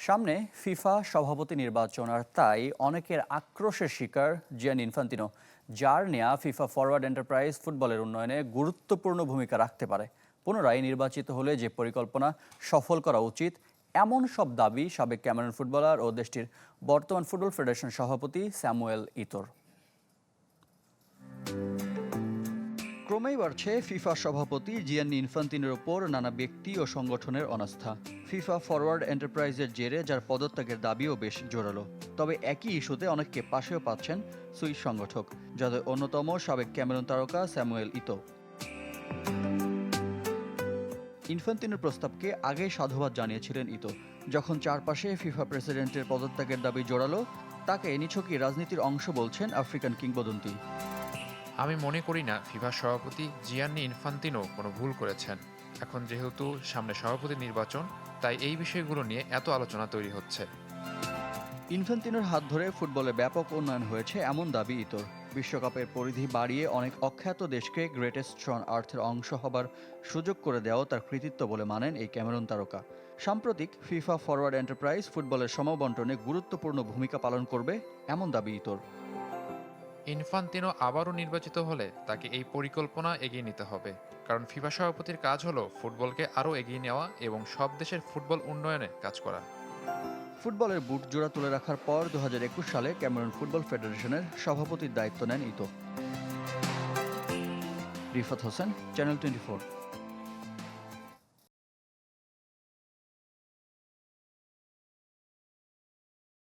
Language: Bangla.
সামনে ফিফা সভাপতি নির্বাচন, আর তাই অনেকের আক্রোশের শিকার জিয়ানি ইনফান্তিনো, যার নেয়া ফিফা ফরওয়ার্ড এন্টারপ্রাইজ ফুটবলের উন্নয়নে গুরুত্বপূর্ণ ভূমিকা রাখতে পারে। পুনরায় নির্বাচিত হলে যে পরিকল্পনা সফল করা উচিত, এমন সব দাবি সাবেক ক্যামেরুন ফুটবলার ও দেশটির বর্তমান ফুটবল ফেডারেশন সভাপতি স্যামুয়েল ইতোর। ক্রমেই বাড়ছে ফিফা সভাপতি জিয়ানি ইনফান্তিনোর ওপর নানা ব্যক্তি ও সংগঠনের অনাস্থা। ফিফা ফরওয়ার্ড এন্টারপ্রাইজের জেরে যার পদত্যাগের দাবিও বেশ জোরালো। তবে একই ইস্যুতে অনেককে পাশেও পাচ্ছেন সুইস সংগঠক, যাদের অন্যতম সাবেক ক্যামেরুন তারকা স্যামুয়েল ইতো। ইনফান্তিনোর প্রস্তাবকে আগেই সাধুবাদ জানিয়েছিলেন ইতো। যখন চারপাশে ফিফা প্রেসিডেন্টের পদত্যাগের দাবি জোরালো, তাকে নিছকই রাজনীতির অংশ বলছেন আফ্রিকান কিংবদন্তি। আমি মনে করি না ফিফা সভাপতি জিয়ান্নি ইনফান্তিনো কোনো ভুল করেছেন। এখন যেহেতু সামনে সভাপতি নির্বাচন, তাই এই বিষয়গুলো নিয়ে এত আলোচনা তৈরি হচ্ছে। ইনফান্তিনোর হাত ধরে ফুটবলে ব্যাপক উন্নয়ন হয়েছে এমন দাবি ইতোর। বিশ্বকাপের পরিধি বাড়িয়ে অনেক অখ্যাত দেশকে গ্রেটেস্ট অন আর্থের অংশ হবার সুযোগ করে দেওয়াও তার কৃতিত্ব বলে মানেন এই ক্যামেরুন তারকা। সাম্প্রতিক ফিফা ফরওয়ার্ড এন্টারপ্রাইজ ফুটবলের সমবন্টনে গুরুত্বপূর্ণ ভূমিকা পালন করবে এমন দাবি ইতোর। ইনফান্তিনো আবারও নির্বাচিত হলে তাকে এই পরিকল্পনা এগিয়ে নিতে হবে, কারণ ফিফা সভাপতির কাজ হলো ফুটবলকে আরও এগিয়ে নেওয়া এবং সব দেশের ফুটবল উন্নয়নে কাজ করা। ফুটবলের বুট জোড়া তুলে রাখার পর 2021 সালে ক্যামেরুন ফুটবল ফেডারেশনের সভাপতির দায়িত্ব নেন ইতো। রিফাত হোসেন, চ্যানেল 24।